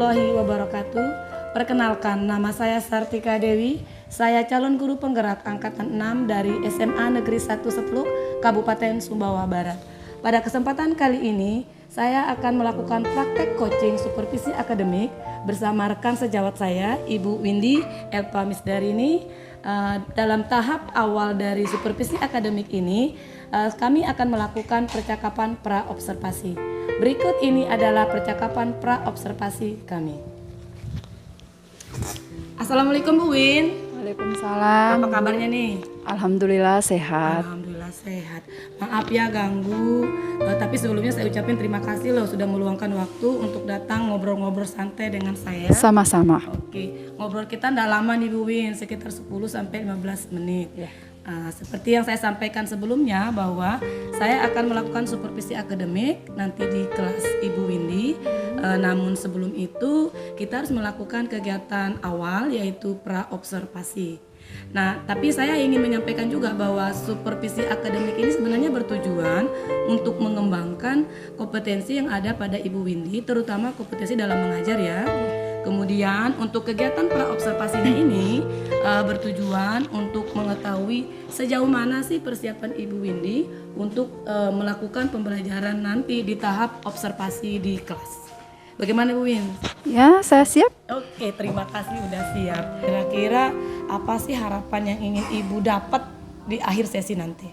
warahmatullahi wabarakatuh. Perkenalkan, nama saya Sartika Dewi. Saya calon guru penggerak angkatan 6 dari SMA Negeri 1 Sepluk, Kabupaten Sumbawa Barat. Pada kesempatan kali ini, saya akan melakukan praktek coaching supervisi akademik bersama rekan sejawat saya, Ibu Windy Elpa Misdarini. Dalam tahap awal dari supervisi akademik ini, kami akan melakukan percakapan pra-observasi. Berikut ini adalah percakapan pra-observasi kami. Assalamualaikum Bu Win. Waalaikumsalam. Apa kabarnya nih? Alhamdulillah sehat. Alhamdulillah sehat. Maaf ya ganggu, tapi sebelumnya saya ucapin terima kasih loh sudah meluangkan waktu untuk datang ngobrol-ngobrol santai dengan saya. Sama-sama. Oke, ngobrol kita nggak lama nih Bu Win, sekitar 10-15 menit. Ya. Seperti yang saya sampaikan sebelumnya bahwa saya akan melakukan supervisi akademik nanti di kelas Ibu Windy. Namun sebelum itu kita harus melakukan kegiatan awal yaitu pra-observasi. Nah, tapi saya ingin menyampaikan juga bahwa supervisi akademik ini sebenarnya bertujuan untuk mengembangkan kompetensi yang ada pada Ibu Windy, terutama kompetensi dalam mengajar ya. Kemudian untuk kegiatan pra-observasinya ini bertujuan untuk mengetahui sejauh mana sih persiapan Ibu Windy untuk melakukan pembelajaran nanti di tahap observasi di kelas. Bagaimana Bu Win? Ya, saya siap. Oke, terima kasih udah siap. Kira-kira apa sih harapan yang ingin Ibu dapat di akhir sesi nanti?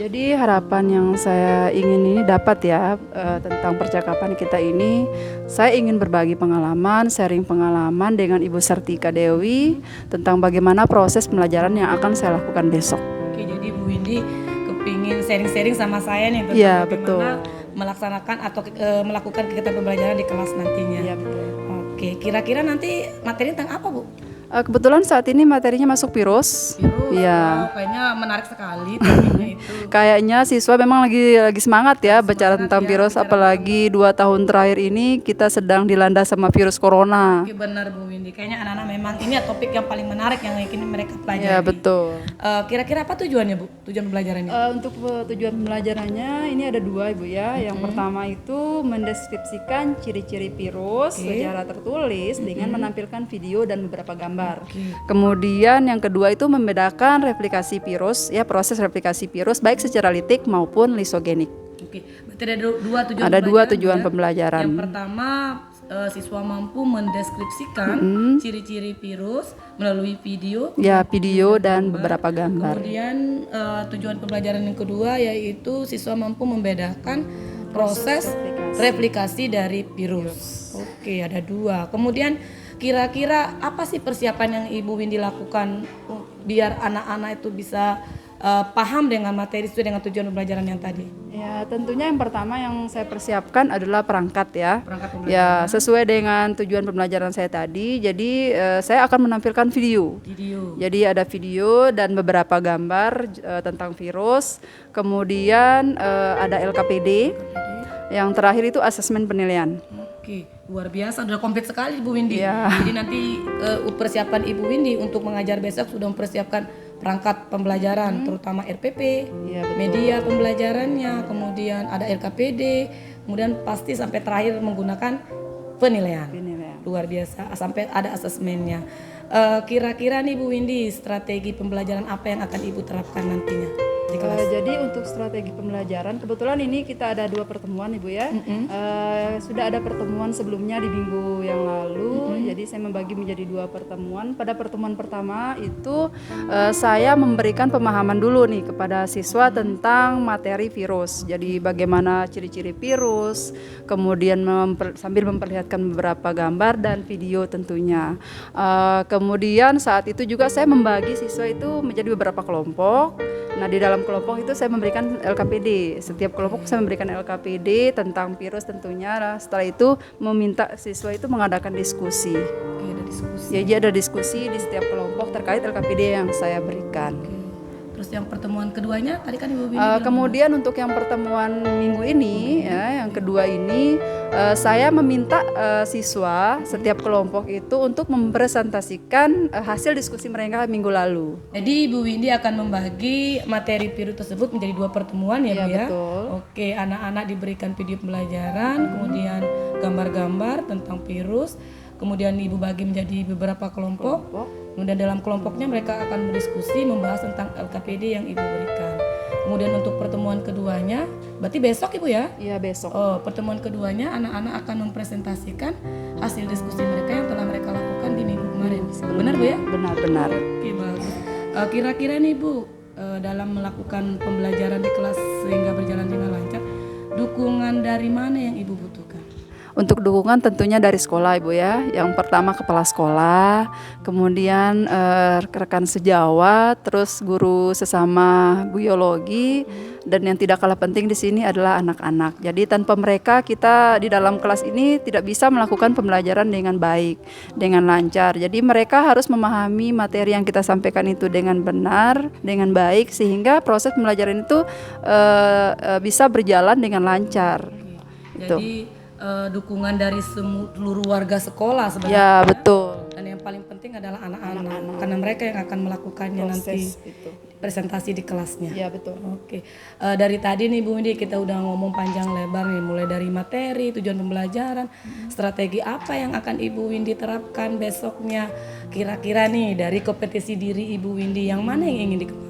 Jadi harapan yang saya ingin ini dapat ya tentang percakapan kita ini, saya ingin berbagi pengalaman, sharing pengalaman dengan Ibu Sartika Dewi tentang bagaimana proses pembelajaran yang akan saya lakukan besok. Oke, jadi Bu Windy kepingin sharing-sharing sama saya nih tentang Ya, bagaimana betul. melaksanakan atau melakukan kegiatan pembelajaran di kelas nantinya. Ya, betul. Oke, kira-kira nanti materi tentang apa Bu? Kebetulan saat ini materinya masuk Virus. Wow, Ya. kayaknya menarik sekali topiknya itu. Kayaknya siswa memang lagi semangat ya bicara tentang ya, virus, bicara apalagi 2 tahun terakhir ini kita sedang dilanda sama virus corona. Oke, benar Bu Windy. Kayaknya anak-anak memang ini topik yang paling menarik yang ingin mereka pelajari. Ya, betul. Kira-kira apa tujuannya Bu? Tujuan pembelajarannya? Untuk tujuan pembelajarannya ini ada 2 Ibu ya. Yang pertama itu mendeskripsikan ciri-ciri virus secara tertulis dengan menampilkan video dan beberapa gambar. Kemudian yang kedua itu membedakan replikasi virus ya, proses replikasi virus baik secara litik maupun lisogenik. Oke, berarti ada dua tujuan. Ada 2 pembelajaran, tujuan ya. pembelajaran. Yang pertama siswa mampu mendeskripsikan ciri-ciri virus melalui video. Ya, video dan beberapa gambar. Kemudian tujuan pembelajaran yang kedua yaitu siswa mampu membedakan proses replikasi dari virus. Oke, ada 2. Kemudian kira-kira apa sih persiapan yang Ibu Windy lakukan biar anak-anak itu bisa paham dengan materi sesuai dengan tujuan pembelajaran yang tadi? Ya, tentunya yang pertama yang saya persiapkan adalah perangkat ya. Perangkat pembelajaran. Ya, sesuai dengan tujuan pembelajaran saya tadi. Jadi saya akan menampilkan video. Jadi ada video dan beberapa gambar tentang virus. Kemudian ada LKPD. Yang terakhir itu asesmen penilaian. Oke, luar biasa, udah komplit sekali Bu Windy. Ya. Jadi nanti persiapan Ibu Windy untuk mengajar besok sudah mempersiapkan perangkat pembelajaran, terutama RPP, Ya, betul. media pembelajarannya, kemudian ada LKPD, kemudian pasti sampai terakhir menggunakan penilaian. Luar biasa, sampai ada asesmennya. Kira-kira nih Bu Windy, strategi pembelajaran apa yang akan Ibu terapkan nantinya di kelas? Jadi untuk strategi pembelajaran, kebetulan ini kita ada 2 pertemuan Ibu ya. Sudah ada pertemuan sebelumnya di minggu yang lalu. Jadi saya membagi menjadi 2 pertemuan. Pada pertemuan pertama itu saya memberikan pemahaman dulu nih kepada siswa tentang materi virus. Jadi bagaimana ciri-ciri virus, kemudian sambil memperlihatkan beberapa gambar dan video tentunya. Kemudian saat itu juga saya membagi siswa itu menjadi beberapa kelompok. Nah, di dalam kelompok itu saya memberikan LKPD. Setiap kelompok saya memberikan LKPD tentang virus tentunya. Nah, setelah itu meminta siswa itu mengadakan diskusi. Oke, ada diskusi. Jadi ada diskusi di setiap kelompok terkait LKPD yang saya berikan. Terus yang pertemuan keduanya tadi kan Ibu Windy bilang Kemudian untuk yang pertemuan minggu ini ya, yang kedua ini saya meminta siswa setiap kelompok itu untuk mempresentasikan hasil diskusi mereka minggu lalu. Jadi Ibu Windy akan membagi materi virus tersebut menjadi 2 pertemuan ya Bu ya? Betul. Oke, anak-anak diberikan video pembelajaran, kemudian gambar-gambar tentang virus. Kemudian Ibu bagi menjadi beberapa kelompok. Kemudian dalam kelompoknya mereka akan berdiskusi membahas tentang LKPD yang Ibu berikan. Kemudian untuk pertemuan keduanya, berarti besok Ibu ya? Iya, besok. Oh, pertemuan keduanya anak-anak akan mempresentasikan hasil diskusi mereka yang telah mereka lakukan di minggu kemarin. Benar Bu ya? Benar. Oke, bagus. Kira-kira nih Bu, dalam melakukan pembelajaran di kelas sehingga berjalan dengan lancar, dukungan dari mana yang Ibu butuhkan? Untuk dukungan tentunya dari sekolah Ibu ya. Yang pertama kepala sekolah, kemudian rekan sejawat, terus guru sesama biologi, dan yang tidak kalah penting di sini adalah anak-anak. Jadi tanpa mereka kita di dalam kelas ini tidak bisa melakukan pembelajaran dengan baik, dengan lancar. Jadi mereka harus memahami materi yang kita sampaikan itu dengan benar, dengan baik, sehingga proses pembelajaran itu bisa berjalan dengan lancar. Jadi dukungan dari seluruh warga sekolah sebenarnya. Ya, betul. Dan yang paling penting adalah anak-anak, karena mereka yang akan melakukannya nanti presentasi di kelasnya. Ya, betul. Oke. Dari tadi nih Bu Windy kita udah ngomong panjang lebar nih, mulai dari materi, tujuan pembelajaran, strategi apa yang akan Ibu Windy terapkan besoknya. Kira-kira nih dari kompetisi diri Ibu Windy yang mana yang ingin dikembangkan?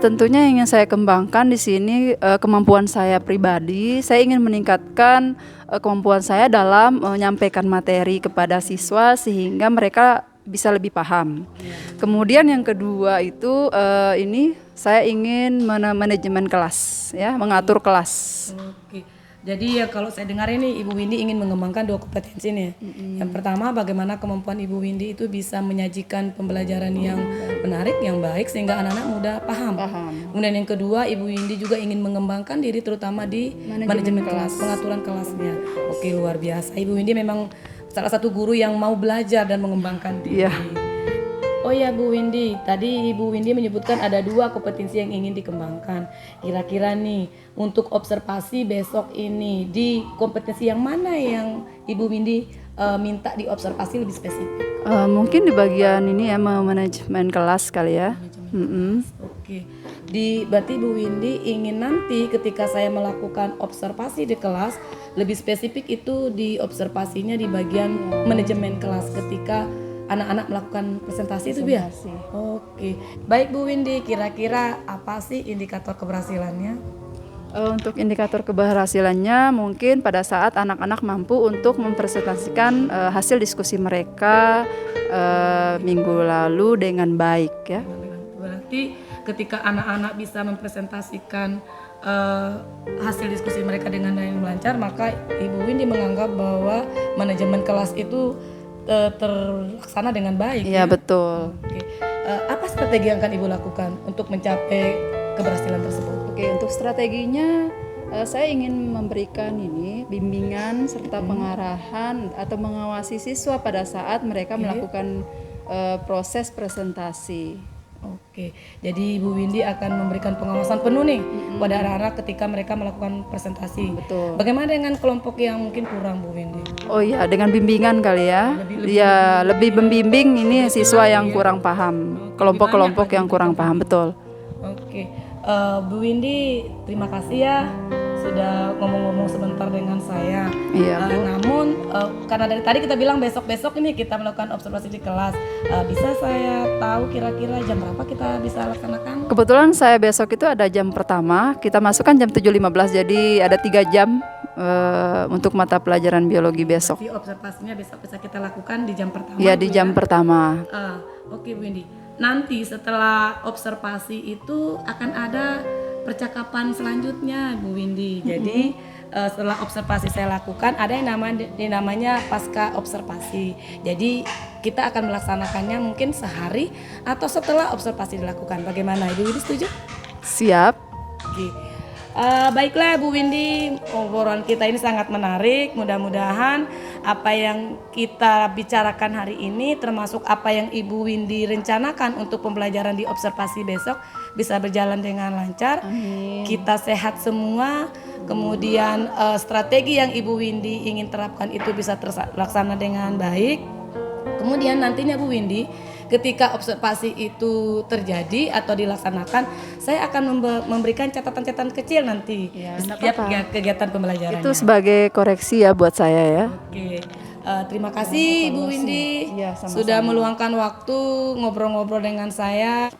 Tentunya yang ingin saya kembangkan di sini kemampuan saya pribadi. Saya ingin meningkatkan kemampuan saya dalam menyampaikan materi kepada siswa sehingga mereka bisa lebih paham. Kemudian yang kedua itu ini saya ingin manajemen kelas, ya, mengatur kelas. Oke. Jadi ya kalau saya dengar ini Ibu Windy ingin mengembangkan dua kompetensi nih. Yang pertama bagaimana kemampuan Ibu Windy itu bisa menyajikan pembelajaran yang menarik, yang baik sehingga anak-anak mudah paham. Kemudian yang kedua Ibu Windy juga ingin mengembangkan diri terutama di manajemen kelas, pengaturan kelasnya. Oke, luar biasa. Ibu Windy memang salah satu guru yang mau belajar dan mengembangkan diri. Oh ya Bu Windy, tadi Ibu Windy menyebutkan ada dua kompetensi yang ingin dikembangkan. Kira-kira nih untuk observasi besok ini di kompetensi yang mana yang Ibu Windy minta diobservasi lebih spesifik? Mungkin di bagian ini ya, manajemen kelas kali ya. Oke. Berarti Bu Windy ingin nanti ketika saya melakukan observasi di kelas lebih spesifik itu di observasinya di bagian manajemen kelas ketika anak-anak melakukan presentasi itu ya? Oke. Baik Bu Windy, kira-kira apa sih indikator keberhasilannya? Untuk indikator keberhasilannya mungkin pada saat anak-anak mampu untuk mempresentasikan hasil diskusi mereka minggu lalu dengan baik ya. Berarti ketika anak-anak bisa mempresentasikan hasil diskusi mereka dengan lancar, maka Ibu Windy menganggap bahwa manajemen kelas itu terlaksana dengan baik. Iya, ya? betul. Oke. Apa strategi yang akan Ibu lakukan untuk mencapai keberhasilan tersebut? Oke, untuk strateginya saya ingin memberikan bimbingan serta pengarahan atau mengawasi siswa pada saat mereka melakukan proses presentasi. Oke, jadi Ibu Windy akan memberikan pengawasan penuh nih pada anak-anak ketika mereka melakukan presentasi. Betul. Bagaimana dengan kelompok yang mungkin kurang Bu Windy? Oh iya, dengan bimbingan kali ya. Lebih membimbing ini siswa yang kurang paham, kelompok-kelompok yang kurang paham, betul. Oke, Bu Windy, terima kasih ya sudah ngomong-ngomong sebentar dengan saya. Iya, Bu. Namun karena dari tadi kita bilang besok-besok ini kita melakukan observasi di kelas, bisa saya tahu kira-kira jam berapa kita bisa laksanakan? Kebetulan saya besok itu ada jam pertama, kita masukkan jam 7.15, jadi ada 3 jam untuk mata pelajaran biologi besok. Jadi observasinya besok bisa kita lakukan di jam pertama? Iya, di jam pertama. Oke Bu Windy, nanti setelah observasi itu akan ada percakapan selanjutnya Bu Windy. Jadi setelah observasi saya lakukan ada yang namanya pasca observasi. Jadi kita akan melaksanakannya mungkin sehari atau setelah observasi dilakukan. Bagaimana Ibu Windy, setuju? Siap. Oke. Baiklah Bu Windy, obrolan kita ini sangat menarik. Mudah-mudahan apa yang kita bicarakan hari ini termasuk apa yang Ibu Windy rencanakan untuk pembelajaran di observasi besok bisa berjalan dengan lancar. Amin. Kita sehat semua. Kemudian strategi yang Ibu Windy ingin terapkan itu bisa terlaksana dengan baik. Kemudian nantinya Bu Windy ketika observasi itu terjadi atau dilaksanakan, saya akan memberikan catatan-catatan kecil nanti Ya, di nggak setiap apa-apa. kegiatan pembelajarannya. Itu sebagai koreksi ya buat saya ya. Oke, terima kasih Bu Windy Iya, sama-sama. sudah meluangkan waktu ngobrol-ngobrol dengan saya.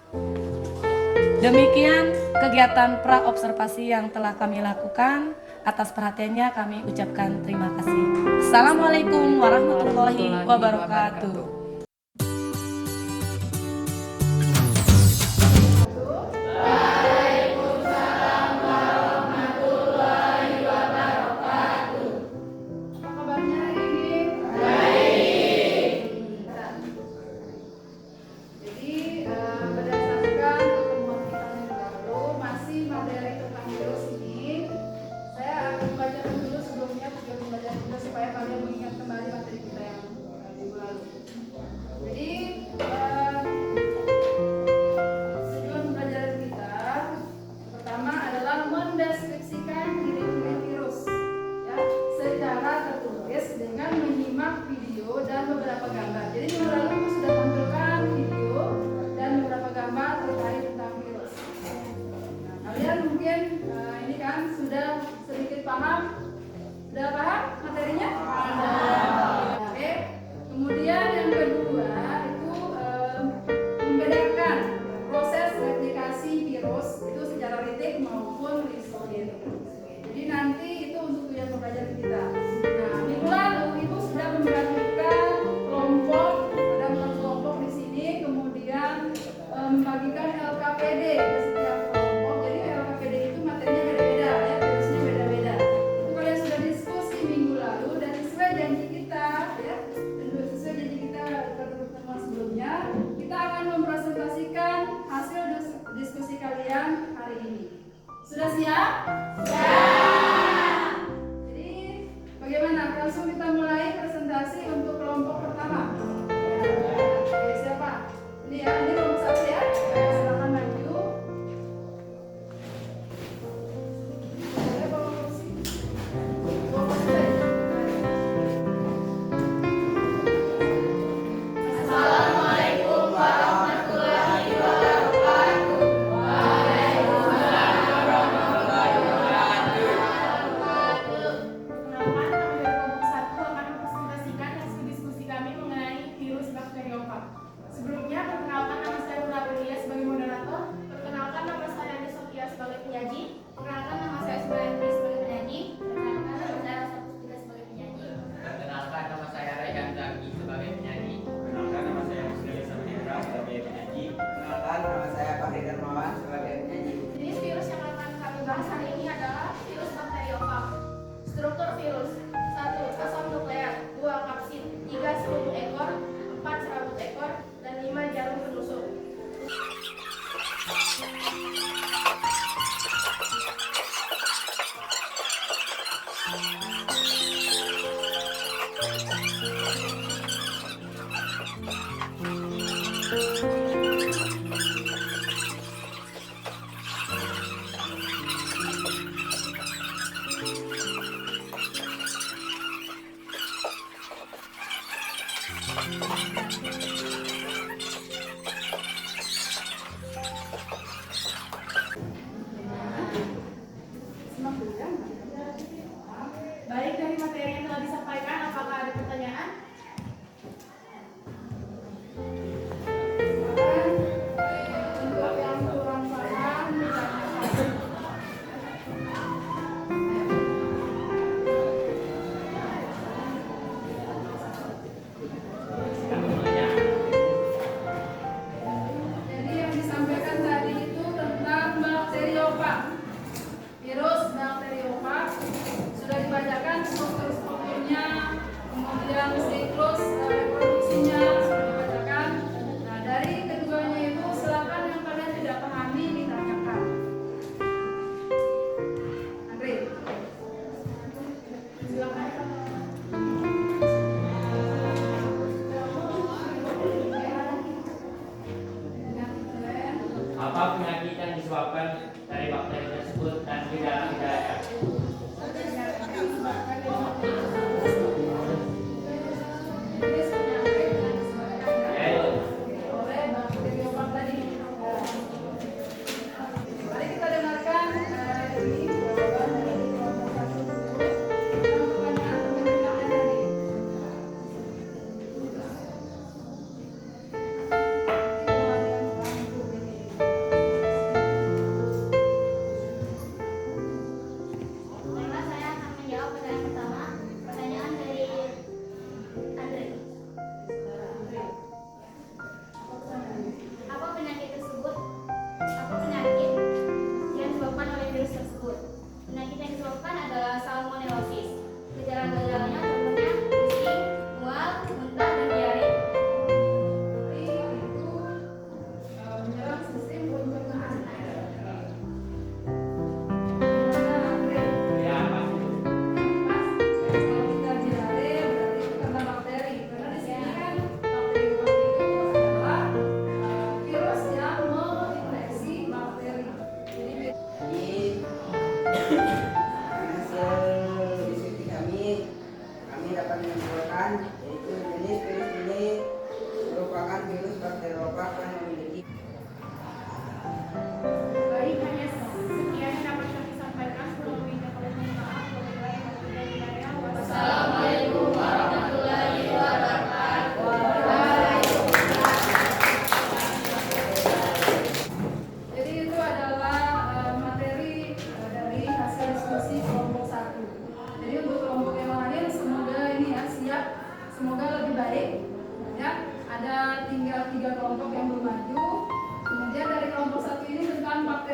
Demikian kegiatan pra-observasi yang telah kami lakukan. Atas perhatiannya kami ucapkan terima kasih. Assalamualaikum warahmatullahi wabarakatuh. Apa kabarnya hari ini? Jadi berdasarkan pertemuan kita yang lalu masih materi tentang virus ini, saya akan membacakan dulu sebelumnya tujuan pembelajaran kita supaya kalian mengingat kembali materi kita yang minggu lalu. Jadi tujuan pembelajaran kita pertama adalah mendeskripsikan ciri-ciri virus ya secara tertulis dengan menyimak video dan beberapa gambar. Jadi minggu lalu Ibu sudah tampilkan video dan beberapa gambar terkait tentang virus. Nah, kalian mungkin ini kan sudah sedikit paham? Sudah paham materinya? Oke. Kemudian yang kedua itu membedakan proses replikasi virus itu secara retik maupun risolir. Jadi nanti itu untuk tujuan pembelajaran kita. Nah, minggu lalu Ibu sudah membagikan kelompok, ada 4 kelompok di sini, kemudian membagikan LKPD ke setiap kelompok. Jadi LKPD itu materinya beda-beda ya, virusnya beda-beda. Itu kalian sudah diskusi minggu lalu dan sesuai janji kita ya, dan sesuai janji kita pada pertemuan sebelumnya, kita akan mempresentasikan hasil diskusi kalian hari ini. Sudah siap? Siap. Jadi bagaimana? Langsung kita mulai presentasi untuk kelompok pertama. Oke, siapa? Ini ya, ini kelompok 1 ya. Silakan maju. Boleh bawa kursi. Bawa kursi aja. Assalamualaikum warahmatullahi wabarakatuh. Perkenalkan, kami dari kelompok 1 akan mempresentasikan hasil diskusi kami mengenai virus bakteriofa. Sebelumnya, perkenalkan nama saya Nura Aprilia sebagai moderator. Perkenalkan nama saya Andi Sofia sebagai penyaji. Perkenalkan nama saya Subayandri sebagai penyaji. Perkenalkan nama saya Rasa Puspita sebagai penyaji. Perkenalkan, nama saya Raihan Zaki sebagai penyanyi. Perkenalkan, nama saya Musli Samanindra sebagai penyanyi. Perkenalkan, nama saya Fahri Darmawan sebagai penyanyi. Jenis virus yang akan kami bahas hari ini adalah virus bakteriofa. Struktur virus: 1. Asam nukleat, 2. Kapsid, 3. Seluruh ekor, 4. Serabut ekor, dan 5. Jarum penusuk. Baik, dari materi yang telah disampaikan, apakah ada pertanyaan? Untuk yang kurang paham ditanyakan. Jadi yang disampaikan tadi itu tentang bakteriofa. Virus bakteriofa sudah dibacakan strukturnya, kemudian siklus reproduksinya sudah dibacakan. Nah, dari keduanya itu silakan yang kalian tidak pahami ditanyakan. Andre, silakan. Apa penyakit yang disebabkan dari bakteri tersebut dan gejala-gejalanya? Yaitu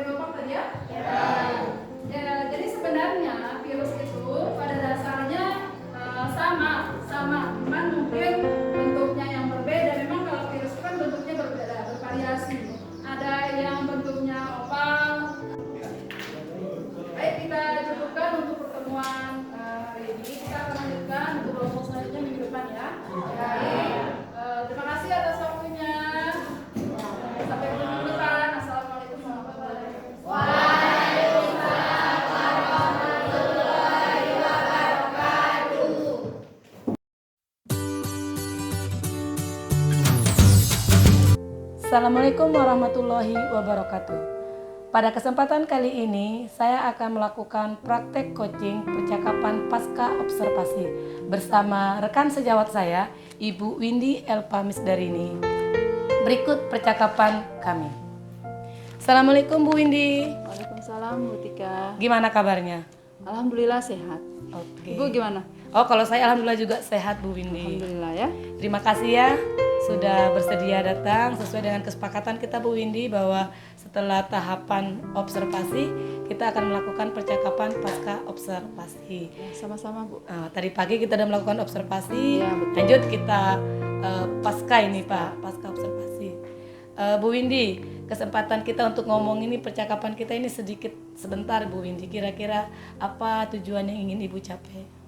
bakteri tadi ya? Ya, jadi sebenarnya virus itu pada dasarnya sama, cuman mungkin bentuknya yang berbeda. Memang kalau virus itu kan bentuknya berbeda, bervariasi. Ada yang bentuknya oval. Baik, kita cukupkan untuk pertemuan hari ini. Kita akan lanjutkan untuk kelompok selanjutnya minggu depan ya. Baik, terima kasih atas waktunya. Sampai ketemu minggu depan. Assalamualaikum warahmatullahi wabarakatuh. Assalamualaikum warahmatullahi wabarakatuh. Pada kesempatan kali ini, saya akan melakukan praktek coaching percakapan pasca observasi bersama rekan sejawat saya, Ibu Windy Elpa Misdarini. Berikut percakapan kami. Assalamualaikum Bu Windy. Waalaikumsalam Bu Tika. Gimana kabarnya? Alhamdulillah sehat. Oke. Ibu gimana? Oh, kalau saya alhamdulillah juga sehat Bu Windy. Alhamdulillah ya. Terima kasih ya sudah bersedia datang sesuai dengan kesepakatan kita Bu Windy bahwa setelah tahapan observasi kita akan melakukan percakapan pasca observasi. Ya, sama-sama Bu. Tadi pagi kita sudah melakukan observasi, Ya, betul. lanjut kita pasca ini Pak, pasca observasi. Bu Windy, kesempatan kita untuk ngomong ini percakapan kita ini sedikit sebentar Bu Windy. Kira-kira apa tujuan yang ingin Ibu capai?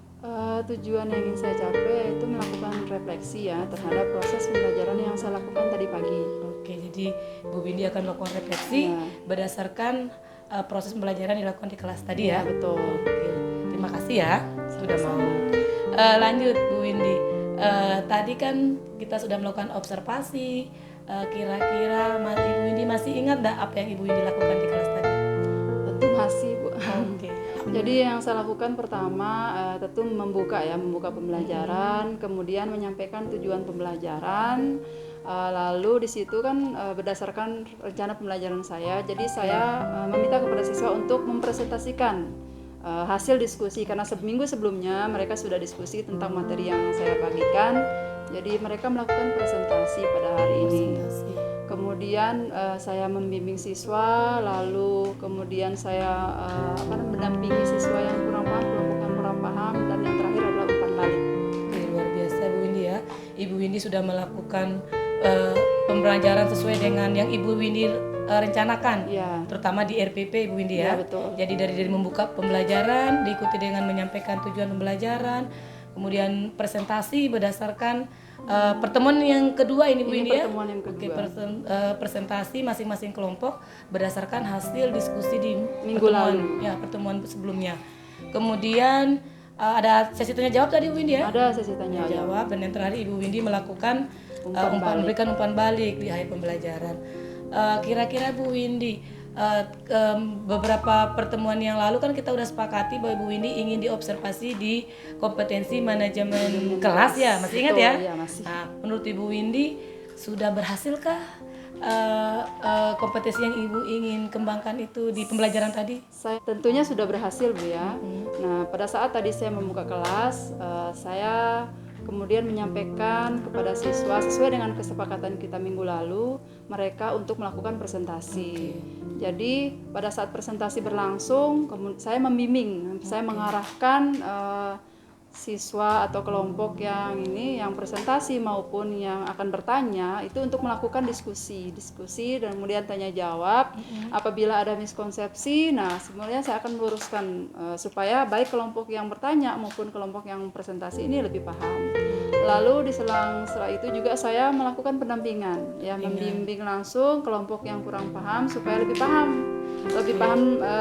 Tujuan yang ingin saya capai yaitu melakukan refleksi ya terhadap proses pembelajaran yang saya lakukan tadi pagi. Oke, jadi Bu Windy akan melakukan refleksi Ya. berdasarkan proses pembelajaran yang dilakukan di kelas tadi ya. Betul. Oke, terima kasih ya sudah mau. Lanjut Bu Windy, tadi kan kita sudah melakukan observasi. Kira-kira Ibu Windy masih ingat nggak apa yang Ibu Windy lakukan di kelas tadi? Tentu masih Bu. Oke. Jadi yang saya lakukan pertama tentu membuka pembelajaran, kemudian menyampaikan tujuan pembelajaran, lalu di situ kan berdasarkan rencana pembelajaran saya, jadi saya meminta kepada siswa untuk mempresentasikan hasil diskusi karena seminggu sebelumnya mereka sudah diskusi tentang materi yang saya bagikan, jadi mereka melakukan presentasi pada hari ini. Kemudian saya membimbing siswa, lalu kemudian saya mendampingi siswa yang kurang paham, kelompok yang kurang paham, dan yang terakhir adalah umpan balik. Oke, luar biasa Bu Windy ya. Ibu Windy sudah melakukan pembelajaran sesuai dengan yang Ibu Windy rencanakan, Ya. terutama di RPP Ibu Windy ya. Ya, betul. Jadi dari membuka pembelajaran, diikuti dengan menyampaikan tujuan pembelajaran, kemudian presentasi berdasarkan pertemuan yang kedua ini Bu Ini Windy ya. pertemuan yang kedua. Oke, presentasi masing-masing kelompok berdasarkan hasil diskusi di Minggu pertemuan sebelumnya. Kemudian ada sesi tanya jawab tadi Bu Windy ya. Ada sesi tanya jawab. Jawab, dan yang terakhir Ibu Windy melakukan memberikan umpan balik di akhir pembelajaran. Kira-kira Bu Windy, beberapa pertemuan yang lalu kan kita udah sepakati bahwa Ibu Windy ingin diobservasi di kompetensi manajemen kelas ya, masih ingat ya? Betul, ya, masih. Nah, menurut Ibu Windy sudah berhasilkah kompetensi yang Ibu ingin kembangkan itu di pembelajaran tadi? Saya tentunya sudah berhasil Bu ya. Nah pada saat tadi saya membuka kelas, saya kemudian menyampaikan kepada siswa sesuai dengan kesepakatan kita minggu lalu mereka untuk melakukan presentasi. Jadi pada saat presentasi berlangsung, saya membimbing, saya mengarahkan siswa atau kelompok yang presentasi maupun yang akan bertanya itu untuk melakukan diskusi dan kemudian tanya jawab. Apabila ada miskonsepsi, nah sebenarnya saya akan meluruskan supaya baik kelompok yang bertanya maupun kelompok yang presentasi ini lebih paham. Lalu setelah itu juga saya melakukan pendampingan, ya membimbing langsung kelompok yang kurang paham supaya lebih paham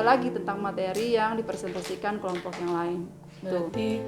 lagi tentang materi yang dipresentasikan kelompok yang lain. Berarti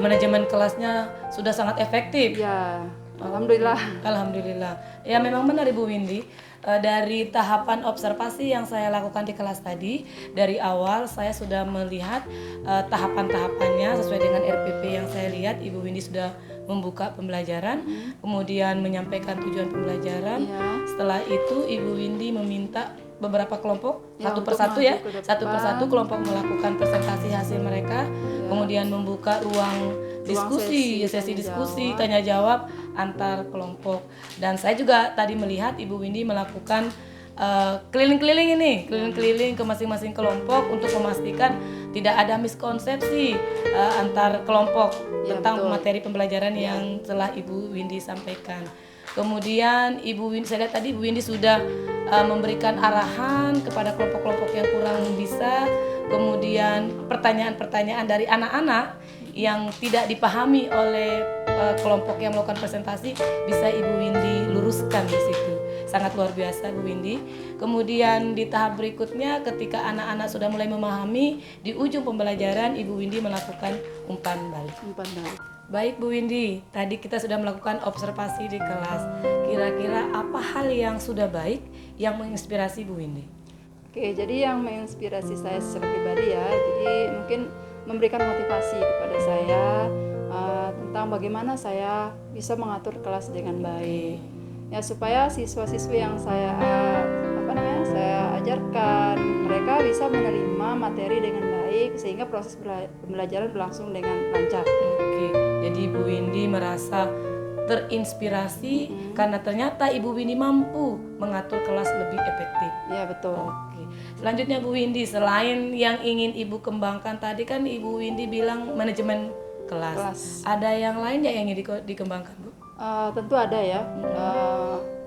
manajemen kelasnya sudah sangat efektif. Ya, alhamdulillah. Alhamdulillah. Ya memang benar Ibu Windy. Dari tahapan observasi yang saya lakukan di kelas tadi, dari awal saya sudah melihat tahapan-tahapannya sesuai dengan RPP yang saya lihat. Ibu Windy sudah membuka pembelajaran, kemudian menyampaikan tujuan pembelajaran. Setelah itu Ibu Windy meminta beberapa kelompok satu persatu kelompok melakukan presentasi hasil mereka, kemudian membuka ruang diskusi, sesi diskusi, tanya jawab antar kelompok. Dan saya juga tadi melihat Ibu Windy melakukan keliling-keliling ke masing-masing kelompok untuk memastikan tidak ada miskonsepsi antar kelompok Ya, tentang betul. materi pembelajaran yang telah Ibu Windy sampaikan. Kemudian saya lihat tadi Ibu Windy sudah memberikan arahan kepada kelompok-kelompok yang kurang bisa. Kemudian pertanyaan-pertanyaan dari anak-anak yang tidak dipahami oleh kelompok yang melakukan presentasi bisa Ibu Windy luruskan di situ. Sangat luar biasa Bu Windy. Kemudian di tahap berikutnya ketika anak-anak sudah mulai memahami, di ujung pembelajaran Ibu Windy melakukan umpan balik. Umpan balik. Baik Bu Windy, tadi kita sudah melakukan observasi di kelas. Kira-kira apa hal yang sudah baik yang menginspirasi Bu Windy? Oke, jadi yang menginspirasi saya secara pribadi ya, jadi mungkin memberikan motivasi kepada saya tentang bagaimana saya bisa mengatur kelas dengan baik. Ya supaya siswa-siswi yang saya saya ajarkan mereka bisa menerima materi dengan baik sehingga proses pembelajaran berlangsung dengan lancar. Oke, jadi Ibu Windy merasa terinspirasi karena ternyata Ibu Windy mampu mengatur kelas lebih efektif. Ya betul. Oke. Selanjutnya Bu Windy, selain yang ingin Ibu kembangkan tadi kan Ibu Windy bilang manajemen kelas. Ada yang lain yang ingin dikembangkan Bu? Tentu ada ya.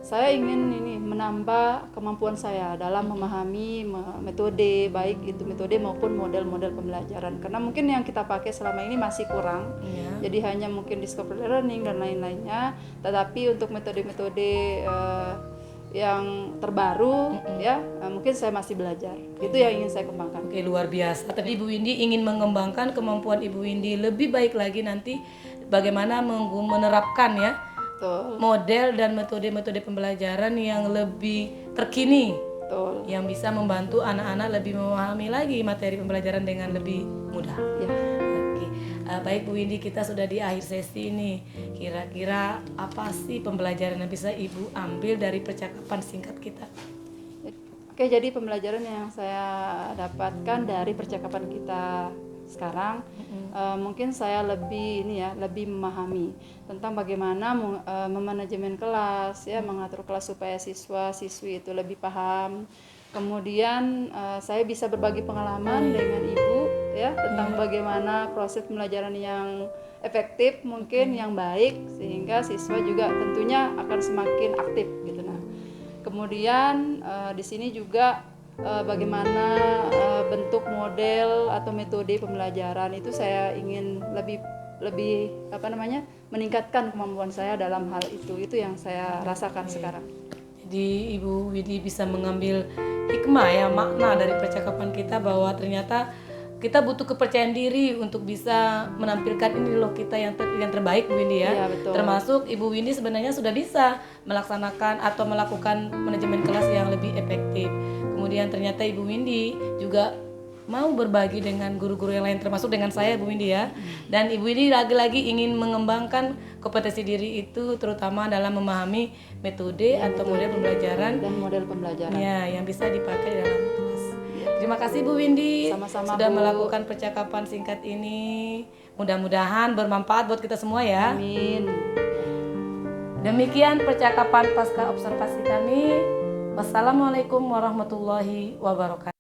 Saya ingin menambah kemampuan saya dalam memahami metode, baik itu metode maupun model-model pembelajaran. Karena mungkin yang kita pakai selama ini masih kurang. Jadi hanya mungkin discovery learning dan lain-lainnya. Tetapi untuk metode-metode yang terbaru mungkin saya masih belajar. Itu yang ingin saya kembangkan. Oke, luar biasa. Tadi Ibu Windy ingin mengembangkan kemampuan Ibu Windy lebih baik lagi nanti bagaimana menerapkan ya Betul. model dan metode-metode pembelajaran yang lebih terkini. Betul. Yang bisa membantu anak-anak lebih memahami lagi materi pembelajaran dengan lebih mudah. Ya. Oke. Baik Bu Windy, kita sudah di akhir sesi ini. Kira-kira apa sih pembelajaran yang bisa Ibu ambil dari percakapan singkat kita? Oke, jadi pembelajaran yang saya dapatkan dari percakapan kita sekarang, mungkin saya lebih memahami tentang bagaimana memanajemen kelas, ya, mengatur kelas supaya siswa-siswi itu lebih paham. Kemudian saya bisa berbagi pengalaman dengan Ibu, ya, tentang bagaimana proses pembelajaran yang efektif, mungkin yang baik, sehingga siswa juga tentunya akan semakin aktif gitu. Nah, kemudian di sini juga bagaimana bentuk model atau metode pembelajaran itu saya ingin lebih meningkatkan kemampuan saya dalam hal itu yang saya rasakan sekarang. Jadi Ibu Windy bisa mengambil hikmah ya, makna dari percakapan kita bahwa ternyata kita butuh kepercayaan diri untuk bisa menampilkan ini loh kita yang terbaik Bu Windy ya. Iya, betul. Termasuk Ibu Windy sebenarnya sudah bisa melaksanakan atau melakukan manajemen kelas yang lebih efektif. Kemudian ternyata Ibu Windy juga mau berbagi dengan guru-guru yang lain termasuk dengan saya Bu Windy ya. Dan Ibu Windy lagi-lagi ingin mengembangkan kompetensi diri itu terutama dalam memahami metode atau model pembelajaran Dan model pembelajaran. ya yang bisa dipakai dalam kelas. Terima kasih Bu Windy Sama-sama, sudah Bu. melakukan percakapan singkat ini. Mudah-mudahan bermanfaat buat kita semua ya. Amin. Demikian percakapan pasca observasi kami. Wassalamualaikum warahmatullahi wabarakatuh.